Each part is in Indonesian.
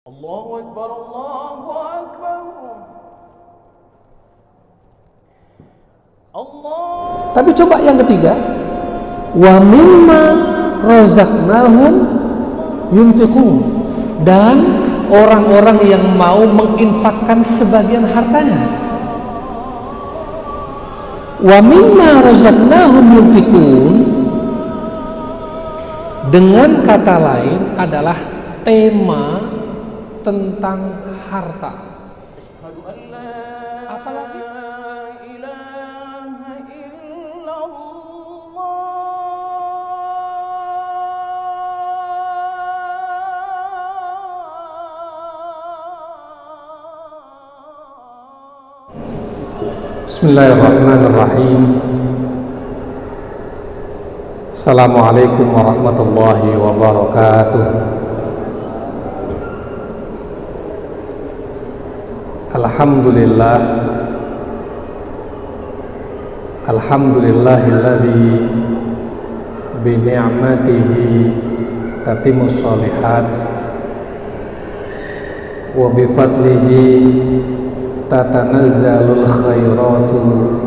Allahu Akbar, Allahu Akbar. Allah. Tapi coba yang ketiga, wa mimma razaqnahum yunfiqun, dan orang-orang yang mau menginfakkan sebagian hartanya. Wa mimma razaqnahum yunfiqun, dengan kata lain adalah tema tentang harta. Asyhadu an la Apalagi? ilaha illallah. Bismillahirrahmanirrahim. Assalamualaikum warahmatullahi wabarakatuh. Alhamdulillah, alhamdulillahilladzi bi ni'matihi tatimmus shalihat wa bi fadlihi tatanazzalul khairatu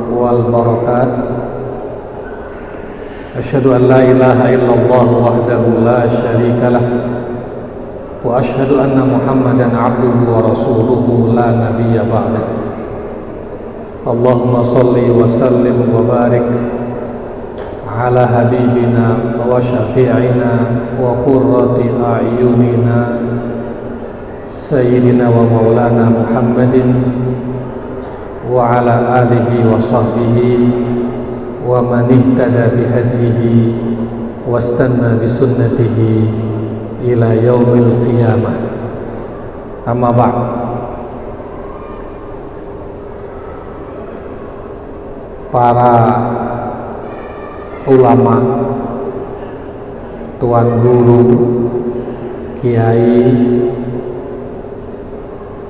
wal barakat. Asyhadu an la ilaha illallah wahdahu la syarikalah wa asyhadu anna Muhammadan abduhu wa rasuluhu la nabiyya ba'dah. Allahumma salli wa sallim wa barik ala habibina wa syafi'ina wa qurrati a'yunina sayyidina wa maulana Muhammadin wa ala alihi wa sahbihi wa man ihtada bihadihi wastanna bisunnatihi ila yaumil qiyamah. Amma ba'd. Para ulama, tuan guru, kiai,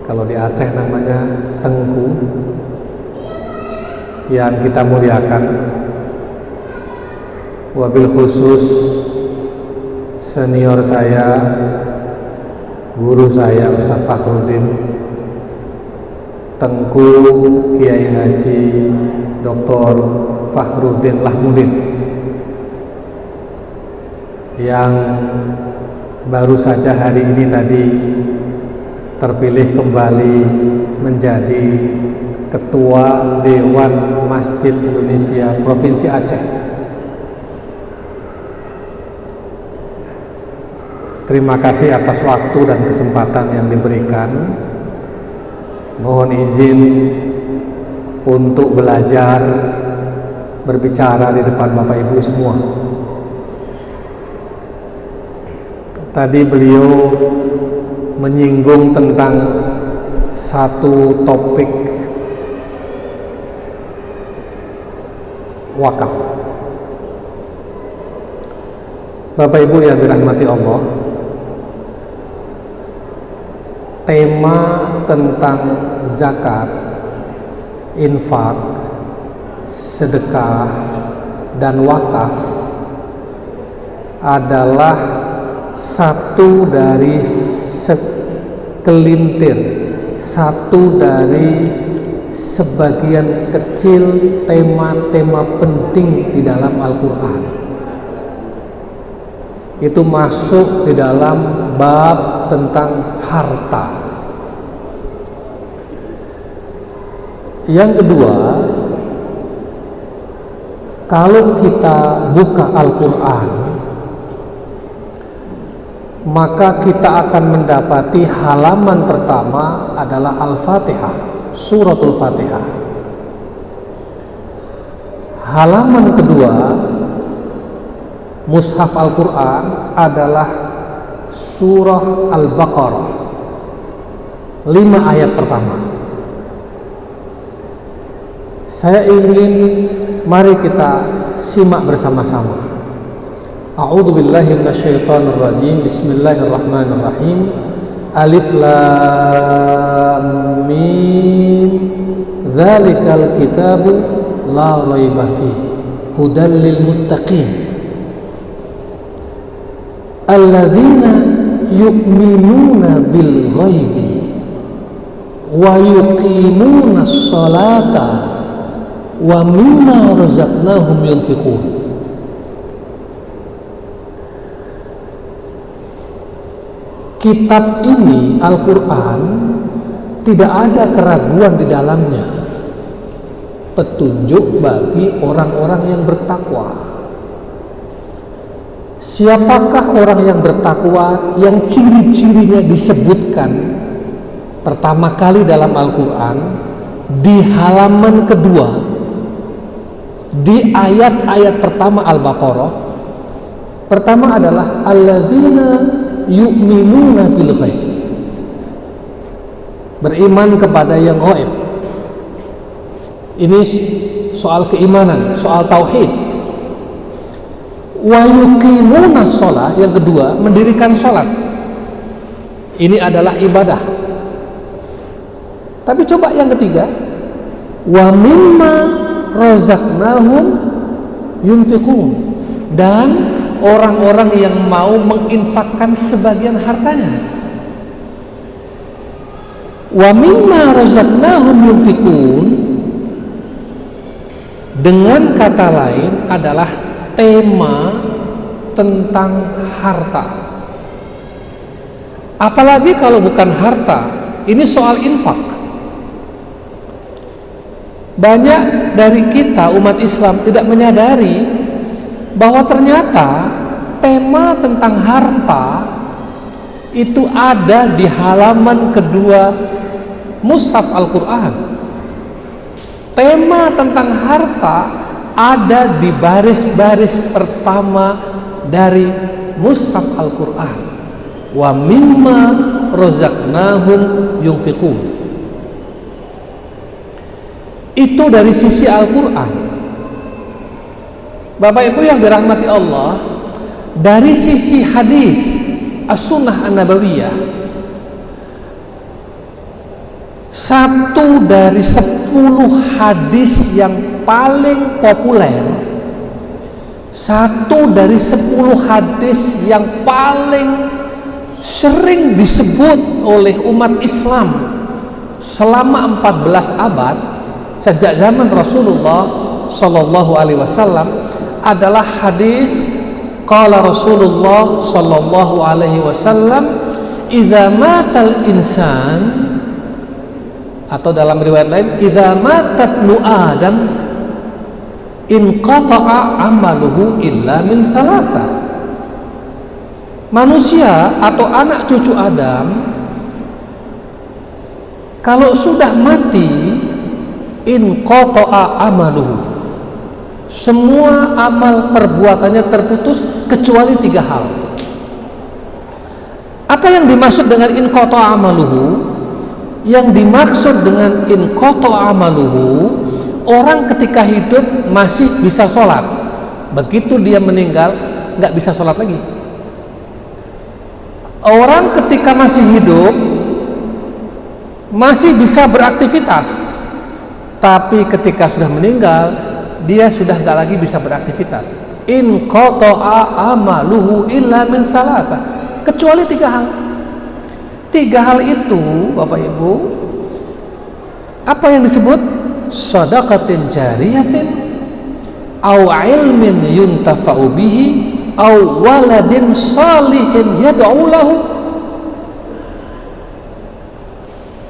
kalau di Aceh namanya tengku, yang kita muliakan, wabil khusus senior saya, guru saya Ustaz Fakhruddin, Tengku Kiai Haji Dr. Fakhruddin Lahmudin, yang baru saja hari ini tadi terpilih kembali menjadi Ketua Dewan Masjid Indonesia Provinsi Aceh. Terima kasih atas waktu dan kesempatan yang diberikan. Mohon izin untuk belajar berbicara di depan Bapak Ibu semua. Tadi beliau menyinggung tentang satu topik wakaf. Bapak Ibu yang dirahmati Allah, tema tentang zakat, infak, sedekah, dan wakaf adalah satu dari segelintir, satu dari sebagian kecil tema-tema penting di dalam Al-Quran. Itu masuk di dalam bab tentang harta. Yang kedua, kalau kita buka Al-Quran, maka kita akan mendapati halaman pertama adalah Al-Fatihah, Suratul Fatihah. Halaman kedua Mushaf Al-Quran adalah Surah Al-Baqarah, 5 ayat pertama. Saya ingin, mari kita simak bersama-sama. A'udzu billahi minasyaitonir rajim. Bismillahirrahmanirrahim. Alif lam mim. Dzalikal kitabu la raiba fihi hudal lil muttaqin. Alladzina yu'minuna bil ghaibi wa yuqimuna sholata wa mimma razaqnahum yunfiqun. Kitab ini, Al-Quran, tidak ada keraguan di dalamnya, petunjuk bagi orang-orang yang bertakwa. Siapakah orang yang bertakwa yang ciri-cirinya disebutkan pertama kali dalam Al-Quran di halaman kedua, di ayat-ayat pertama Al-Baqarah? Pertama adalah alladzina yu'minuna bil ghaib, beriman kepada yang gaib. Ini soal keimanan, soal tauhid. Wa yuqimuna sholat, yang kedua mendirikan sholat. Ini adalah ibadah. Tapi coba yang ketiga, wa mimma razaqnahum yunfiqun, dan orang-orang yang mau menginfakkan sebagian hartanya. Wa mimma razaqnahum yunfiqun, dengan kata lain adalah tema tentang harta. Apalagi kalau bukan harta, ini soal infak. Banyak dari kita umat Islam tidak menyadari bahwa ternyata tema tentang harta itu ada di halaman kedua mushaf Al-Quran. Tema tentang harta ada di baris-baris pertama dari mushaf Al-Quran. Wa mimma razaqnahum yunfiqun. Itu dari sisi Al-Quran. Bapak Ibu yang dirahmati Allah, dari sisi hadis As-Sunnah An-Nabawiyah, 1 dari 10 hadis yang paling populer, 1 dari 10 hadis yang paling sering disebut oleh umat Islam selama 14 abad sejak zaman Rasulullah Sallallahu Alaihi Wasallam adalah hadis qala Rasulullah Sallallahu Alaihi Wasallam, idza matal insan, atau dalam riwayat lain, idza matat nu adam inqata'a amaluhu illa min salasa. Manusia atau anak cucu Adam kalau sudah mati, inqata'a amaluhu, semua amal perbuatannya terputus kecuali 3 hal. Apa yang dimaksud dengan inqata'a amaluhu? Yang dimaksud dengan inqata'a amaluhu, orang ketika hidup masih bisa sholat, begitu dia meninggal nggak bisa sholat lagi. Orang ketika masih hidup masih bisa beraktivitas, tapi ketika sudah meninggal dia sudah nggak lagi bisa beraktivitas. Inqata'a amaluhu illa min salasa, kecuali 3 hal. 3 hal itu, Bapak Ibu, apa yang disebut? Shadaqatin jariyatin, au ilmin yuntafa'u bihi, au waladin salihin yad'u lahu.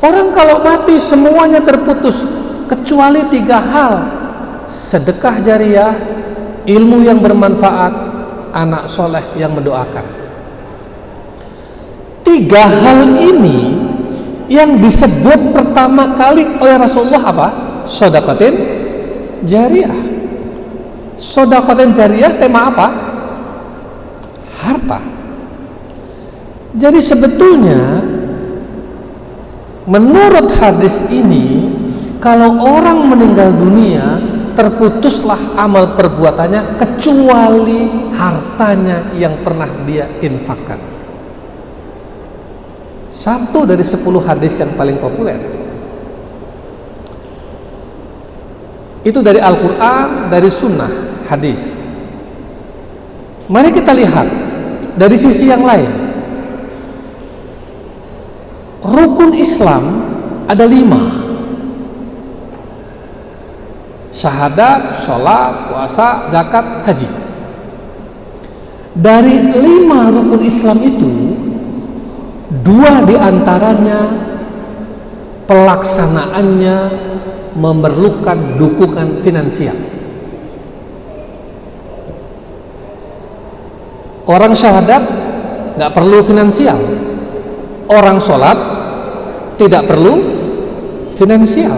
Orang kalau mati semuanya terputus kecuali 3 hal: sedekah jariah, ilmu yang bermanfaat, anak soleh yang mendoakan. 3 hal ini yang disebut pertama kali oleh Rasulullah apa? Shadaqatin jariyah. Shadaqatin jariyah tema apa? Harta. Jadi sebetulnya menurut hadis ini, kalau orang meninggal dunia terputuslah amal perbuatannya kecuali hartanya yang pernah dia infakkan. 1 dari 10 hadis yang paling populer. Itu dari Al-Quran, dari sunnah, hadis. Mari kita lihat dari sisi yang lain. Rukun Islam ada 5: syahadat, sholat, puasa, zakat, haji. Dari 5 rukun Islam itu, 2 diantaranya pelaksanaannya memerlukan dukungan finansial. Orang syahadat nggak perlu finansial, orang sholat tidak perlu finansial,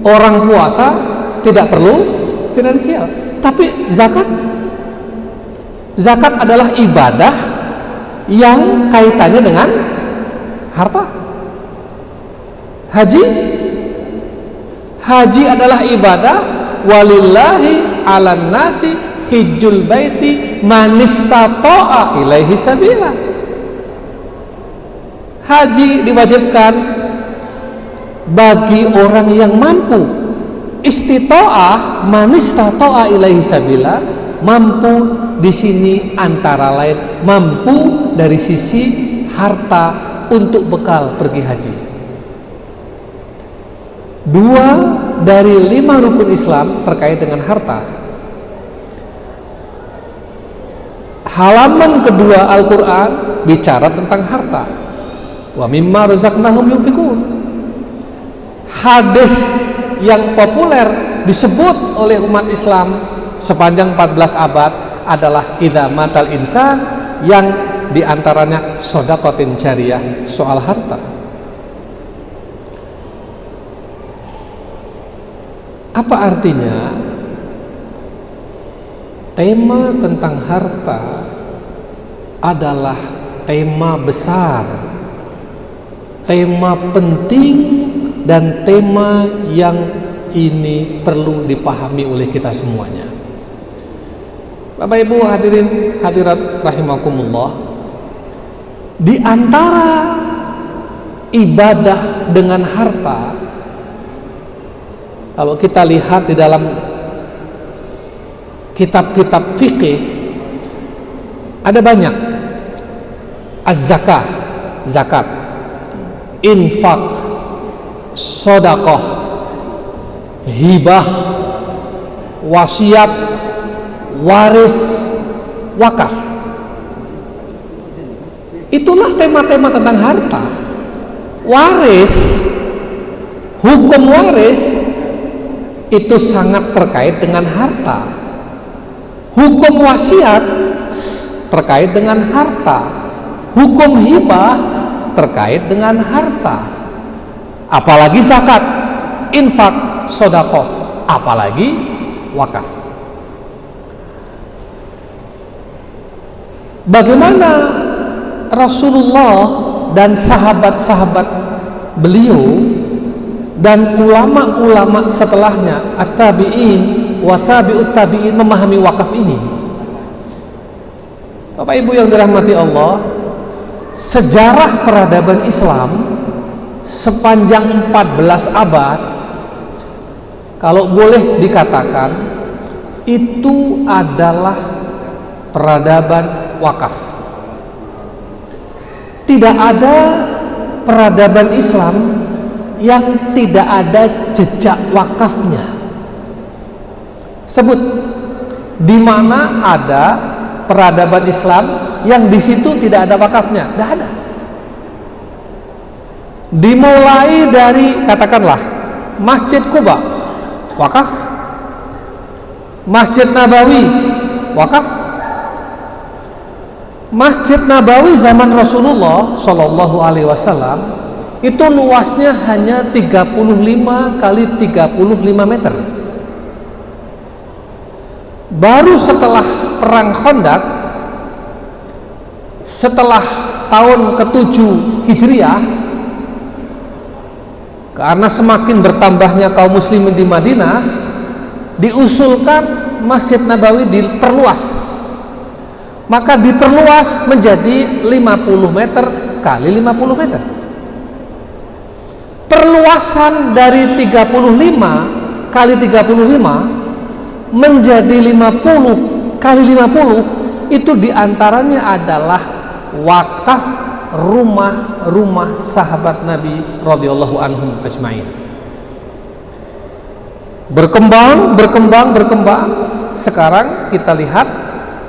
orang puasa tidak perlu finansial. Tapi zakat adalah ibadah yang kaitannya dengan harta. Haji adalah ibadah, walillahi 'alan nasi hijjul baiti man istata'a ilaihi sabila. Haji diwajibkan bagi orang yang mampu. Istita'ah, man istata'a ilaihi sabila, mampu di sini antara lain mampu dari sisi harta untuk bekal pergi haji. 2 dari 5 rukun Islam terkait dengan harta. Halaman kedua Al-Quran bicara tentang harta. Wa mimma razaqnahum yunfiqun. Hadis yang populer disebut oleh umat Islam sepanjang 14 abad adalah idza matal insan, yang diantaranya shadaqatin jariyah, soal harta. Apa artinya? Tema tentang harta adalah tema besar, tema penting, dan tema yang ini perlu dipahami oleh kita semuanya. Bapak Ibu hadirin hadirat rahimakumullah, di antara ibadah dengan harta, kalau kita lihat di dalam kitab-kitab fikih ada banyak. Az-zakah, zakat, infak, sedekah, hibah, wasiat, waris, wakaf. Itulah tema-tema tentang harta. Waris, hukum waris itu sangat terkait dengan harta. Hukum wasiat terkait dengan harta. Hukum hibah terkait dengan harta. Apalagi zakat, infak, sedekah, apalagi wakaf. Bagaimana Rasulullah dan sahabat-sahabat beliau dan ulama-ulama setelahnya, at-tabi'in wa tabi'ut tabi'in, memahami wakaf ini? Bapak Ibu yang dirahmati Allah, sejarah peradaban Islam sepanjang 14 abad, kalau boleh dikatakan, itu adalah peradaban wakaf. Tidak ada peradaban Islam yang tidak ada jejak wakafnya. Sebut di mana ada peradaban Islam yang di situ tidak ada wakafnya? Tidak ada. Dimulai dari, katakanlah, Masjid Quba, wakaf. Masjid Nabawi, wakaf. Masjid Nabawi zaman Rasulullah Shallallahu Alaihi Wasallam itu luasnya hanya 35 kali 35 meter. Baru setelah perang Khandaq, setelah tahun ke-7 Hijriah, karena semakin bertambahnya kaum muslimin di Madinah, diusulkan Masjid Nabawi diperluas. Maka diperluas menjadi 50 meter kali 50 meter. Perluasan dari 35 kali 35 menjadi 50 kali 50, itu diantaranya adalah wakaf rumah rumah-rumah sahabat Nabi radhiyallahu anhum ajmain. Berkembang. Sekarang kita lihat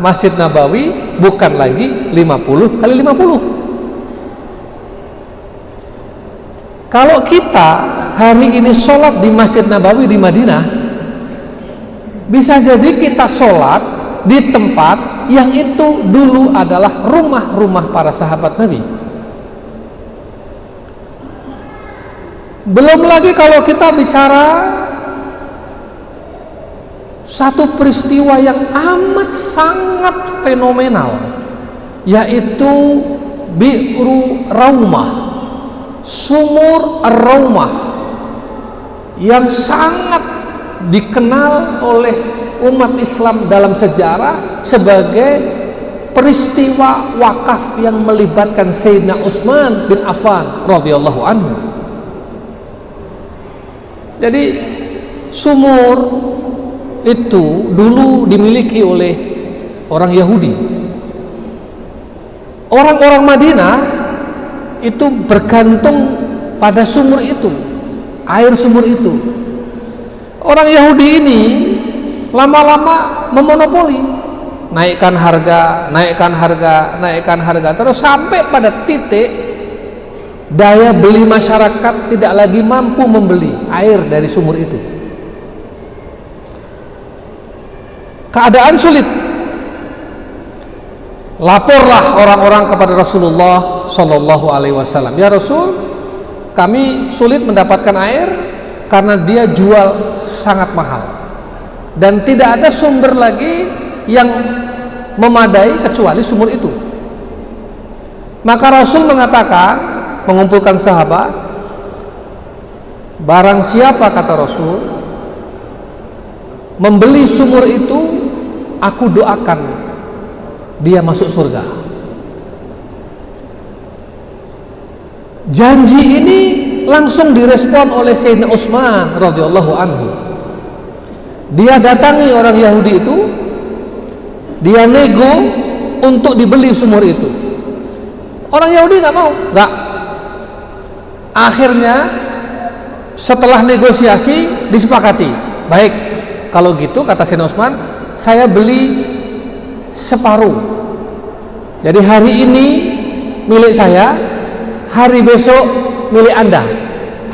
Masjid Nabawi bukan lagi 50 kali 50. Kalau kita hari ini sholat di Masjid Nabawi di Madinah, bisa jadi kita sholat di tempat yang itu dulu adalah rumah-rumah para sahabat Nabi. Belum lagi kalau kita bicara satu peristiwa yang amat sangat fenomenal, yaitu Bi'ru Raumah, sumur Ar-Raumah, yang sangat dikenal oleh umat Islam dalam sejarah sebagai peristiwa wakaf yang melibatkan Sayyidina Utsman bin Affan radhiyallahu anhu. Jadi sumur itu dulu dimiliki oleh orang Yahudi. Orang-orang Madinah itu bergantung pada sumur itu, air sumur itu. Orang Yahudi ini lama-lama memonopoli, naikkan harga, terus sampai pada titik daya beli masyarakat tidak lagi mampu membeli air dari sumur itu. Keadaan sulit. Laporlah orang-orang kepada Rasulullah Shallallahu Alaihi Wasallam, ya Rasul, kami sulit mendapatkan air karena dia jual sangat mahal dan tidak ada sumber lagi yang memadai kecuali sumur itu. Maka Rasul mengatakan, mengumpulkan sahabat, barang siapa, kata Rasul, membeli sumur itu, aku doakan dia masuk surga. Janji ini langsung direspon oleh Sayyidina Utsman radhiyallahu anhu. Dia datangi orang Yahudi itu, dia nego untuk dibeli sumur itu. Orang Yahudi nggak mau, nggak. Akhirnya setelah negosiasi disepakati, baik, kalau gitu, kata Sayyidina Utsman, saya beli separuh. Jadi hari ini milik saya, hari besok milik Anda,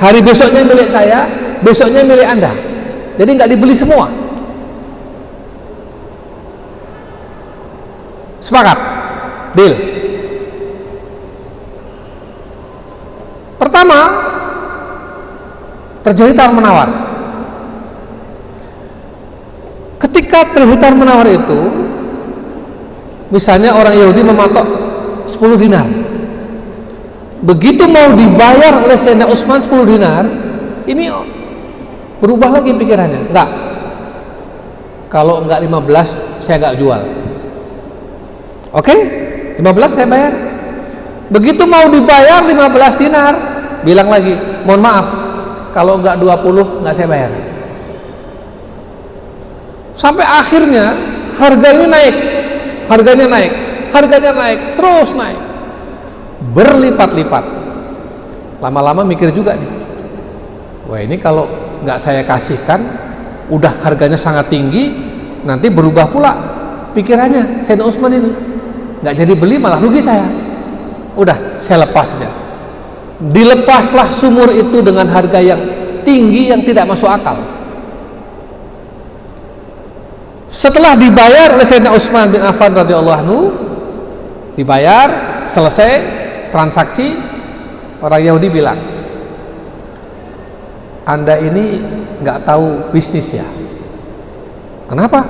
hari besoknya milik saya, besoknya milik Anda. Jadi nggak dibeli semua. Sepakat, deal. Pertama, terjadi tawar-menawar. Ketika terjadi tawar-menawar itu, misalnya orang Yahudi mematok 10 dinar. Begitu mau dibayar oleh Sayyidina Utsman 10 dinar, ini berubah lagi pikirannya. Enggak. Kalau enggak 15, saya enggak jual. Oke? 15 saya bayar. Begitu mau dibayar 15 dinar, bilang lagi, mohon maaf, kalau enggak 20 enggak saya bayar. Sampai akhirnya harga ini naik. Harganya naik, terus naik, berlipat-lipat. Lama-lama mikir juga nih, wah ini kalau nggak saya kasihkan, udah harganya sangat tinggi, nanti berubah pula pikirannya Sayyidina Utsman ini, nggak jadi beli malah rugi saya. Udah, saya lepas saja. Dilepaslah sumur itu dengan harga yang tinggi yang tidak masuk akal. Setelah dibayar oleh Sayyidina Utsman bin Affan radhiyallahu anhu, dibayar, selesai transaksi, orang Yahudi bilang, Anda ini nggak tahu bisnis ya? Kenapa?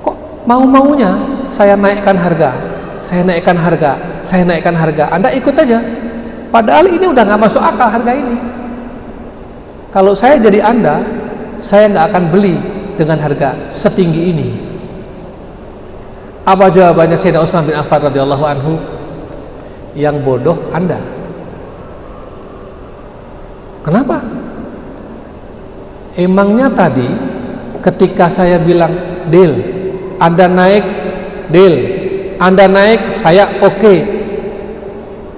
Kok mau-maunya saya naikkan harga, Anda ikut aja. Padahal ini udah nggak masuk akal harga ini. Kalau saya jadi Anda, saya nggak akan beli dengan harga setinggi ini. Apa jawabannya Sayyidina Utsman bin Affan radhiyallahu anhu? Yang bodoh Anda. Kenapa? Emangnya tadi ketika saya bilang deal, Anda naik, deal, Anda naik, saya oke.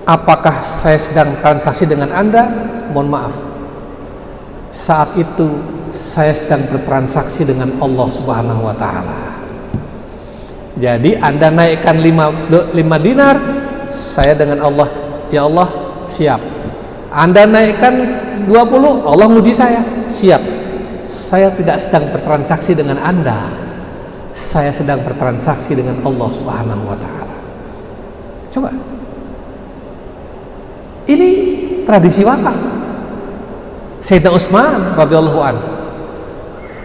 apakah saya sedang transaksi dengan Anda? Mohon maaf, saat itu saya sedang bertransaksi dengan Allah Subhanahu wa Ta'ala. Jadi Anda naikkan 5 dinar, saya dengan Allah, ya Allah, siap. Anda naikkan 20, Allah muji saya, siap. Saya tidak sedang bertransaksi dengan Anda, saya sedang bertransaksi dengan Allah Subhanahu wa Ta'ala. Coba, ini tradisi wakaf Sayyidina Utsman radhiyallahu anhu,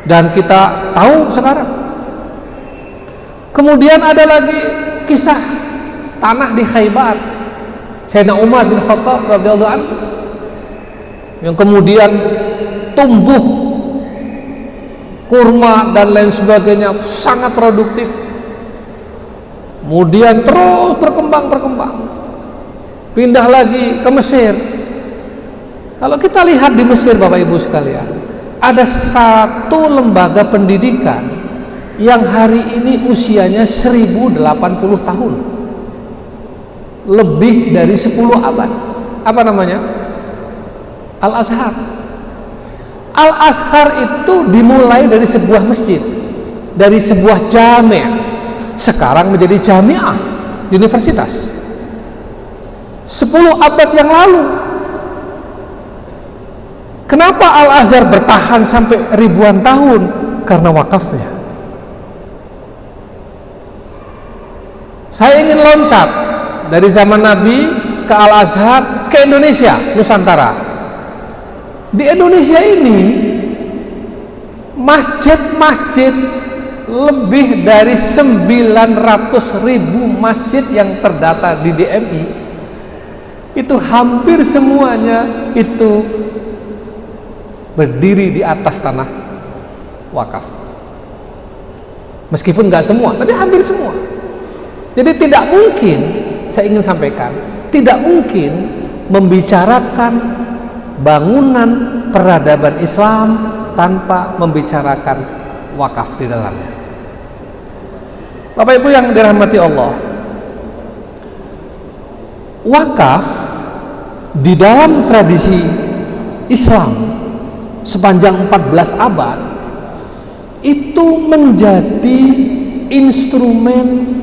dan kita tahu sekarang. Kemudian ada lagi kisah tanah di Khaybar, Sayyidina Umar bin Khattab radhiyallahu anhu, yang kemudian tumbuh kurma dan lain sebagainya, sangat produktif. Kemudian terus berkembang, pindah lagi ke Mesir. Kalau kita lihat di Mesir, Bapak Ibu sekalian, ada satu lembaga pendidikan yang hari ini usianya 1080 tahun, lebih dari 10 abad. Apa namanya? Al-Azhar. Al-Azhar itu dimulai dari sebuah masjid, dari sebuah jami', sekarang menjadi jamiah, universitas. 10 abad yang lalu. Kenapa Al-Azhar bertahan sampai ribuan tahun? Karena wakafnya. Saya ingin loncat dari zaman Nabi ke Al-Azhar ke Indonesia, Nusantara. Di Indonesia ini masjid-masjid, lebih dari 900.000 masjid yang terdata di DMI, itu hampir semuanya itu berdiri di atas tanah wakaf. Meskipun nggak semua, tapi hampir semua. Jadi tidak mungkin, saya ingin sampaikan, tidak mungkin membicarakan bangunan peradaban Islam tanpa membicarakan wakaf di dalamnya. Bapak Ibu yang dirahmati Allah, wakaf di dalam tradisi Islam sepanjang 14 abad itu menjadi instrumen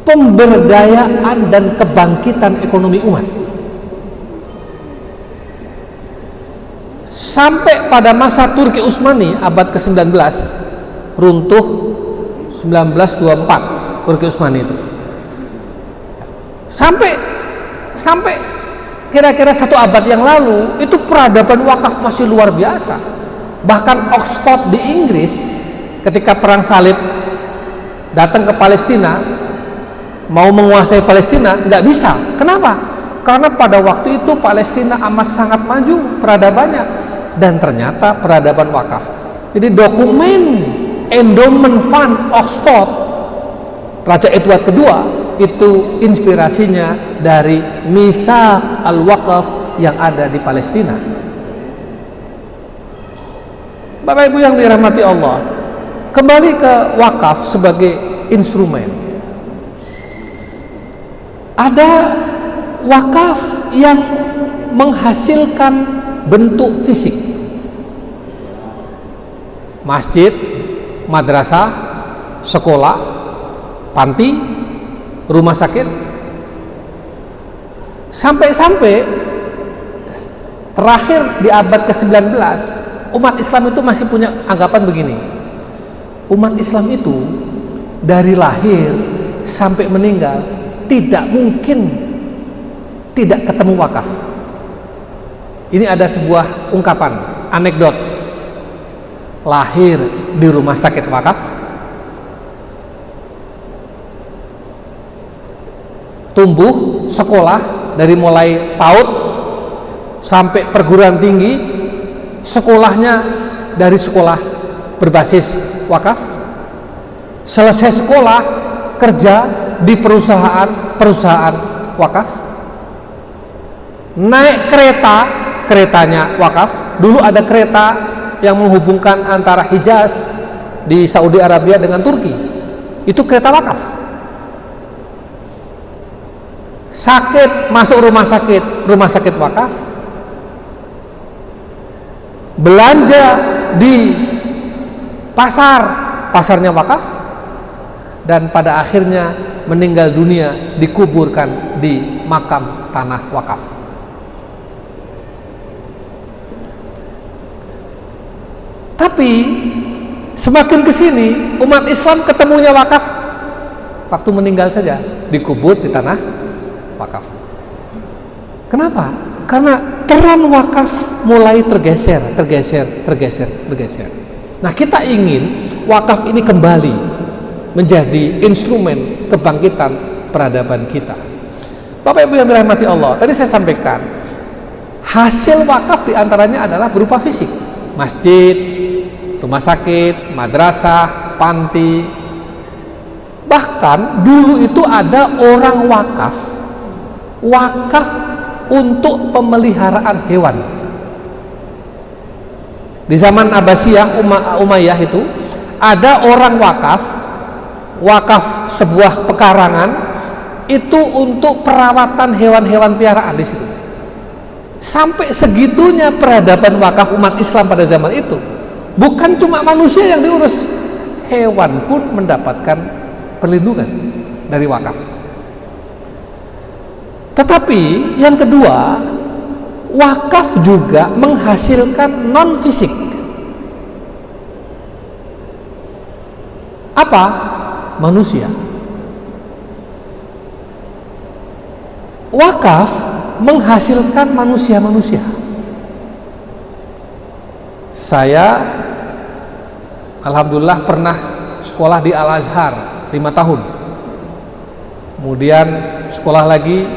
pemberdayaan dan kebangkitan ekonomi umat. Sampai pada masa Turki Utsmani abad ke-19, runtuh 1924 Turki Utsmani itu. Sampai kira-kira 1 abad yang lalu itu peradaban wakaf masih luar biasa. Bahkan Oxford di Inggris ketika perang salib datang ke Palestina, mau menguasai Palestina, nggak bisa. Kenapa? Karena pada waktu itu Palestina amat sangat maju peradabannya, dan ternyata peradaban wakaf. Jadi dokumen Endowment Fund Oxford Raja Edward II itu inspirasinya dari Mitsaq al-Waqf yang ada di Palestina. Bapak Ibu yang dirahmati Allah, kembali ke wakaf sebagai instrumen. Ada wakaf yang menghasilkan bentuk fisik, masjid, madrasah, sekolah, panti, rumah sakit, sampai terakhir di abad ke-19 umat Islam itu masih punya anggapan begini. Umat Islam itu dari lahir sampai meninggal tidak mungkin tidak ketemu wakaf. Ini ada sebuah ungkapan, anekdot. Lahir di rumah sakit wakaf, tumbuh sekolah dari mulai PAUD sampai perguruan tinggi, sekolahnya dari sekolah berbasis wakaf. Selesai sekolah, kerja di perusahaan wakaf. Naik kereta, keretanya wakaf. Dulu ada kereta yang menghubungkan antara Hijaz di Saudi Arabia dengan Turki, itu kereta wakaf. sakit masuk rumah sakit wakaf, belanja di pasarnya wakaf, dan pada akhirnya meninggal dunia dikuburkan di makam tanah wakaf. Tapi semakin kesini umat Islam ketemunya wakaf waktu meninggal saja, dikubur di tanah wakaf. Kenapa? Karena peran wakaf mulai tergeser. Nah, kita ingin wakaf ini kembali menjadi instrumen kebangkitan peradaban kita. Bapak Ibu yang dirahmati Allah, tadi saya sampaikan hasil wakaf diantaranya adalah berupa fisik, masjid, rumah sakit, madrasah, panti. Bahkan dulu itu ada orang wakaf untuk pemeliharaan hewan. Di zaman Abbasiyah, Umayyah itu ada orang wakaf sebuah pekarangan itu untuk perawatan hewan-hewan piaraan di situ. Sampai segitunya peradaban wakaf umat Islam pada zaman itu. Bukan cuma manusia yang diurus, hewan pun mendapatkan perlindungan dari wakaf. Tetapi yang kedua, wakaf juga menghasilkan non fisik. Apa? Manusia. Wakaf menghasilkan manusia-manusia. Saya alhamdulillah pernah sekolah di Al-Azhar 5 tahun. Kemudian sekolah lagi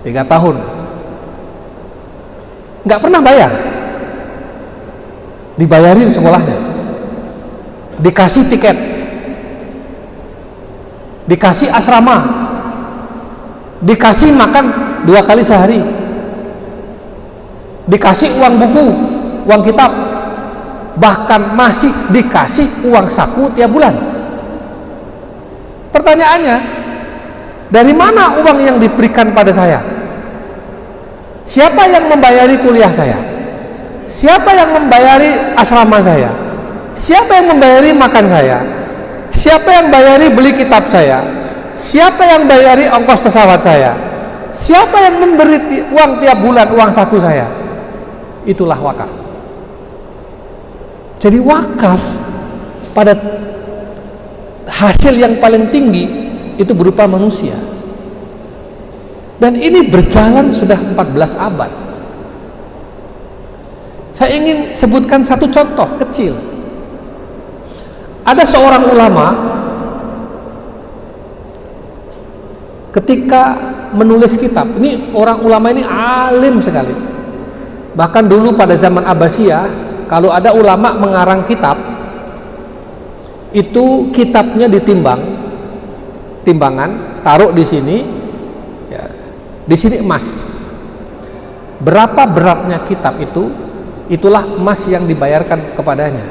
3 tahun. Nggak pernah bayar, dibayarin sekolahnya, dikasih tiket, dikasih asrama, dikasih makan 2 kali sehari, dikasih uang buku, uang kitab, bahkan masih dikasih uang saku tiap bulan. Pertanyaannya, dari mana uang yang diberikan pada saya? Siapa yang membayari kuliah saya? Siapa yang membayari asrama saya? Siapa yang membayari makan saya? Siapa yang bayari beli kitab saya? Siapa yang bayari ongkos pesawat saya? Siapa yang memberi uang tiap bulan, uang saku saya? Itulah wakaf. Jadi wakaf pada hasil yang paling tinggi itu berupa manusia. Dan ini berjalan sudah 14 abad. Saya ingin sebutkan satu contoh kecil. Ada seorang ulama ketika menulis kitab. Ini orang ulama ini alim sekali. Bahkan dulu pada zaman Abbasiyah, kalau ada ulama mengarang kitab, itu kitabnya timbangan, taruh di sini, ya, di sini emas. Berapa beratnya kitab itu, itulah emas yang dibayarkan kepadanya.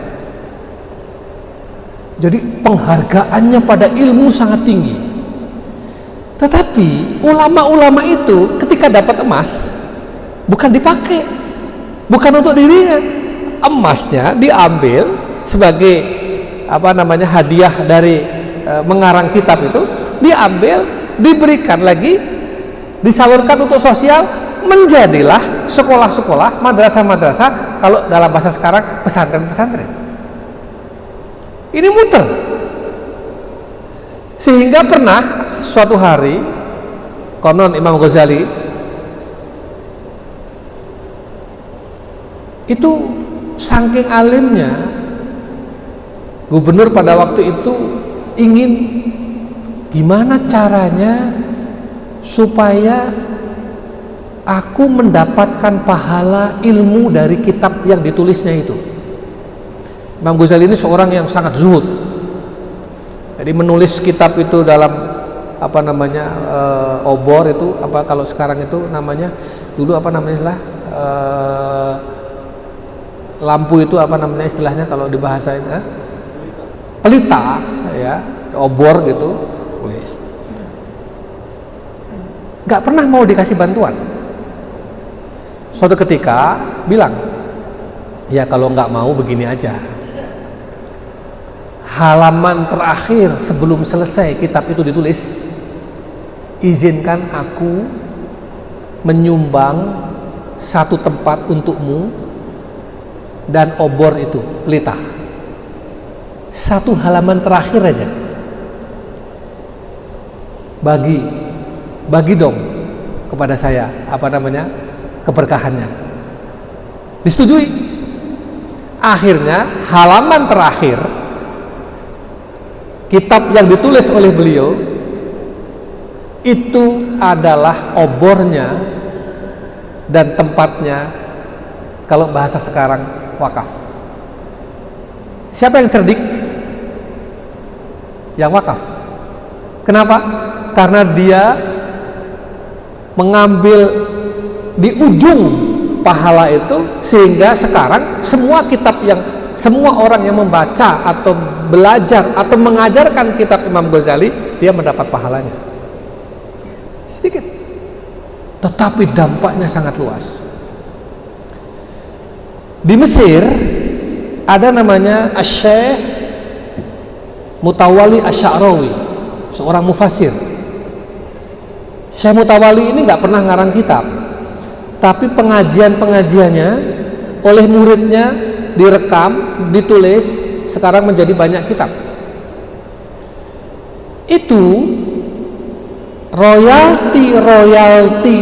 Jadi penghargaannya pada ilmu sangat tinggi. Tetapi ulama-ulama itu ketika dapat emas, bukan dipakai, bukan untuk dirinya. Emasnya diambil sebagai hadiah dari mengarang kitab itu, diambil, diberikan lagi, disalurkan untuk sosial, menjadilah sekolah-sekolah, madrasah-madrasah, kalau dalam bahasa sekarang pesantren-pesantren. Ini muter. Sehingga pernah suatu hari, konon Imam Ghazali itu saking alimnya, gubernur pada waktu itu ingin gimana caranya supaya aku mendapatkan pahala ilmu dari kitab yang ditulisnya itu. Imam Ghazali ini seorang yang sangat zuhud. Jadi menulis kitab itu dalam obor itu, kalau sekarang itu namanya, dulu lampu itu istilahnya kalau dibahasain, pelita ya, obor gitu, tulis. nggak pernah mau dikasih bantuan. Suatu ketika bilang, ya kalau nggak mau begini aja, halaman terakhir sebelum selesai kitab itu ditulis, izinkan aku menyumbang satu tempat untukmu dan obor itu pelita. Satu halaman terakhir aja, bagi dong kepada saya keberkahannya. Disetujui. Akhirnya halaman terakhir kitab yang ditulis oleh beliau itu adalah obornya dan tempatnya, kalau bahasa sekarang, wakaf. Siapa yang cerdik? Yang wakaf. Kenapa? Karena dia mengambil di ujung pahala itu, sehingga sekarang semua orang yang membaca atau belajar atau mengajarkan kitab Imam Ghazali, dia mendapat pahalanya sedikit, tetapi dampaknya sangat luas. Di Mesir ada namanya Asy-Syaikh Mutawalli Asy-Sya'rawi, seorang mufassir. Syekh Mutawalli ini nggak pernah ngarang kitab, tapi pengajiannya oleh muridnya direkam, ditulis, sekarang menjadi banyak kitab. Itu royalti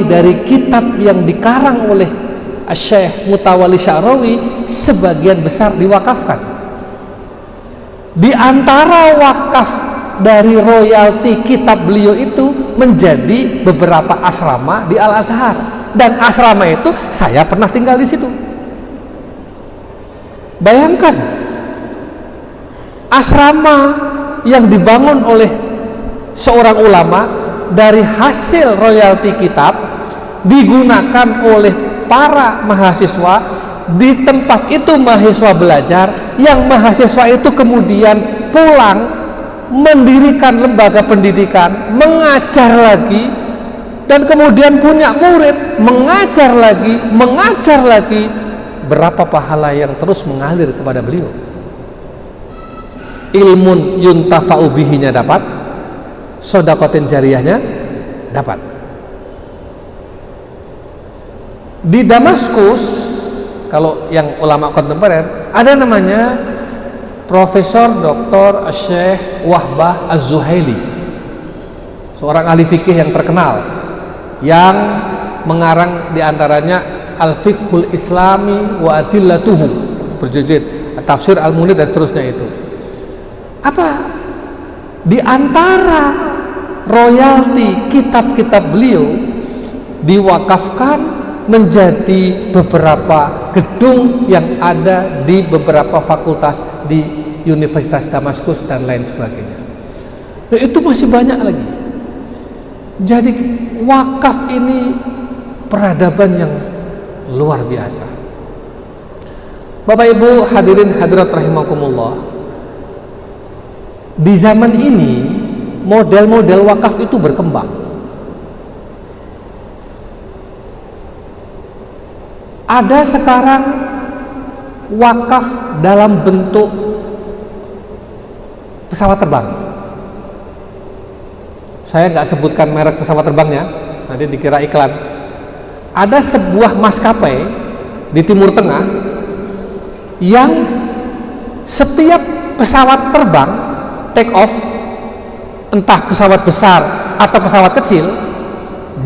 dari kitab yang dikarang oleh Syekh Mutawalli Sya'rawi sebagian besar diwakafkan. Di antara wakaf dari royalti kitab beliau itu menjadi beberapa asrama di Al-Azhar, dan asrama itu saya pernah tinggal di situ. Bayangkan, asrama yang dibangun oleh seorang ulama dari hasil royalti kitab digunakan oleh para mahasiswa. Di tempat itu mahasiswa belajar, yang mahasiswa itu kemudian pulang mendirikan lembaga pendidikan, mengajar lagi, dan kemudian punya murid, mengajar lagi. Berapa pahala yang terus mengalir kepada beliau. Ilmun yuntafa'u bihinya dapat, sedekahtin jariyahnya dapat. Di Damaskus, kalau yang ulama kontemporer, ada namanya Profesor Dr. Syekh Wahbah Az-Zuhaili, seorang ahli fikih yang terkenal, yang mengarang diantaranya Al-Fiqhul Islami wa Adillatuhu, berjudul Tafsir Al-Munir dan seterusnya itu. Apa? Di antara royalti kitab-kitab beliau diwakafkan menjadi beberapa gedung yang ada di beberapa fakultas di Universitas Damaskus dan lain sebagainya. Nah, itu masih banyak lagi. Jadi wakaf ini peradaban yang luar biasa. Bapak Ibu hadirin hadirat rahimakumullah, di zaman ini model-model wakaf itu berkembang. Ada sekarang wakaf dalam bentuk pesawat terbang. Saya nggak sebutkan merek pesawat terbangnya, nanti dikira iklan. Ada sebuah maskapai di Timur Tengah yang setiap pesawat terbang take off, entah pesawat besar atau pesawat kecil,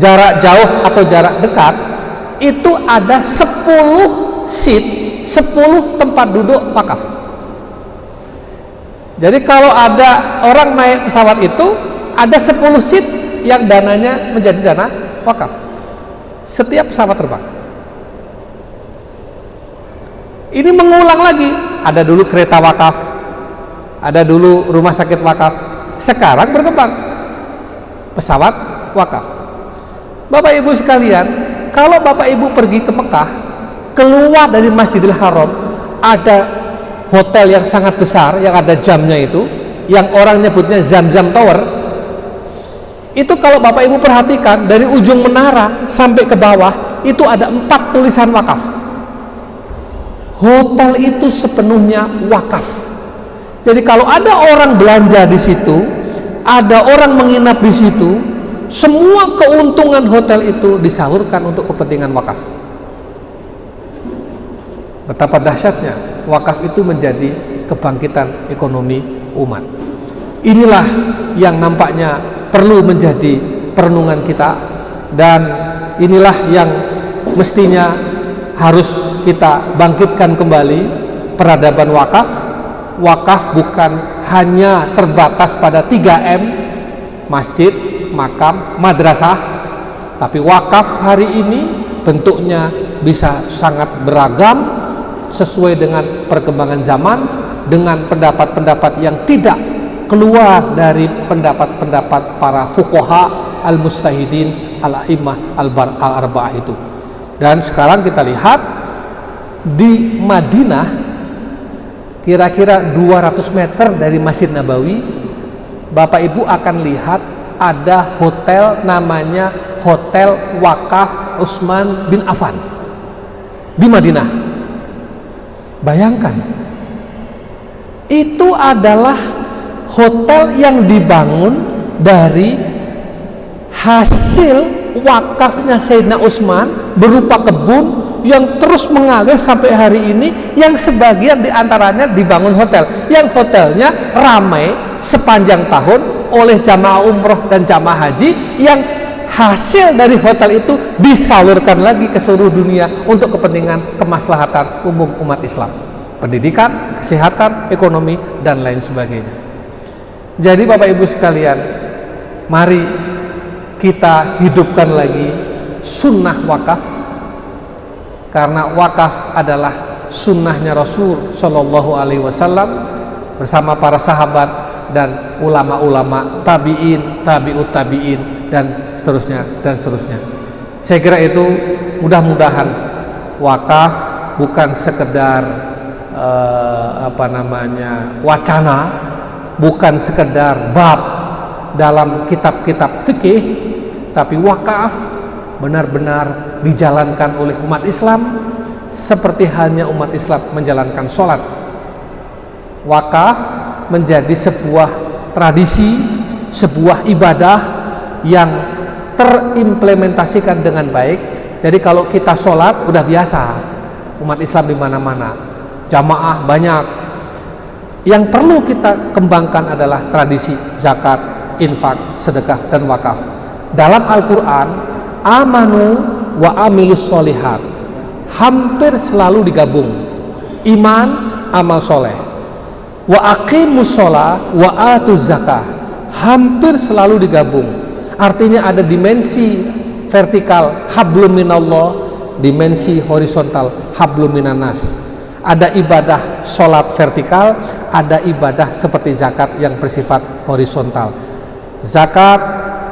jarak jauh atau jarak dekat, itu ada 10 seat, 10 tempat duduk wakaf. Jadi kalau ada orang naik pesawat itu, ada 10 seat yang dananya menjadi dana wakaf setiap pesawat terbang. Ini mengulang lagi, ada dulu kereta wakaf, ada dulu rumah sakit wakaf, sekarang berkembang pesawat wakaf. Bapak Ibu sekalian, kalau Bapak Ibu pergi ke Mekah, keluar dari Masjidil Haram, ada hotel yang sangat besar yang ada jamnya itu, yang orang nyebutnya Zam-Zam Tower. Itu kalau Bapak Ibu perhatikan dari ujung menara sampai ke bawah itu ada 4 tulisan wakaf. Hotel itu sepenuhnya wakaf. Jadi kalau ada orang belanja di situ, ada orang menginap di situ, semua keuntungan hotel itu disalurkan untuk kepentingan wakaf. Betapa dahsyatnya wakaf itu menjadi kebangkitan ekonomi umat. Inilah yang nampaknya perlu menjadi perenungan kita, dan inilah yang mestinya harus kita bangkitkan kembali peradaban wakaf. Wakaf bukan hanya terbatas pada 3M, masjid, makam, madrasah, tapi wakaf hari ini bentuknya bisa sangat beragam sesuai dengan perkembangan zaman, dengan pendapat-pendapat yang tidak keluar dari pendapat-pendapat para fuqaha al-mustahidin al-a'immah al-arba'ah itu. Dan sekarang kita lihat di Madinah, kira-kira 200 meter dari Masjid Nabawi, Bapak Ibu akan lihat ada hotel namanya Hotel Wakaf Utsman bin Affan di Madinah. Bayangkan, itu adalah hotel yang dibangun dari hasil wakafnya Sayyidina Utsman berupa kebun yang terus mengalir sampai hari ini, yang sebagian diantaranya dibangun hotel, yang hotelnya ramai sepanjang tahun oleh jamaah umroh dan jamaah haji, yang hasil dari hotel itu disalurkan lagi ke seluruh dunia untuk kepentingan kemaslahatan umum umat Islam, pendidikan, kesehatan, ekonomi, dan lain sebagainya. Jadi Bapak Ibu sekalian, mari kita hidupkan lagi sunnah wakaf, karena wakaf adalah sunnahnya Rasul Shallallahu Alaihi Wasallam bersama para sahabat dan ulama-ulama tabiin, tabiut tabiin, dan seterusnya dan seterusnya. Saya kira itu mudah-mudahan wakaf bukan sekedar wacana, bukan sekedar bab dalam kitab-kitab fikih, tapi wakaf benar-benar dijalankan oleh umat Islam seperti halnya umat Islam menjalankan sholat. Wakaf menjadi sebuah tradisi, sebuah ibadah yang terimplementasikan dengan baik. Jadi kalau kita sholat udah biasa, umat Islam di mana-mana, jamaah banyak. Yang perlu kita kembangkan adalah tradisi zakat, infak, sedekah, dan wakaf. Dalam Al-Quran, amanu wa amilus solihat hampir selalu digabung, iman, amal soleh. Wa aqimus sholah wa atuz zakah hampir selalu digabung. Artinya ada dimensi vertikal hablum minallah, dimensi horizontal hablum minanas. Ada ibadah sholat vertikal, ada ibadah seperti zakat yang bersifat horizontal. Zakat,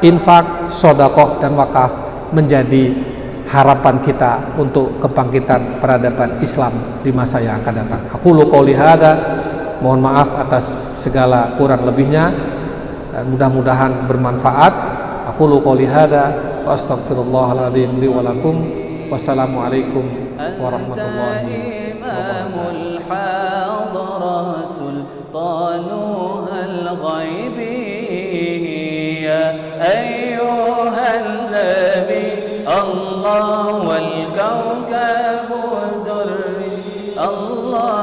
infak, sedekah, dan wakaf menjadi harapan kita untuk kebangkitan peradaban Islam di masa yang akan datang. Aku qouli hada, mohon maaf atas segala kurang lebihnya, dan mudah-mudahan bermanfaat. Aku qouli hada wa astaghfirullahaladzim li wa lakum. Wassalamualaikum warahmatullahi الله والكوكب الدري الله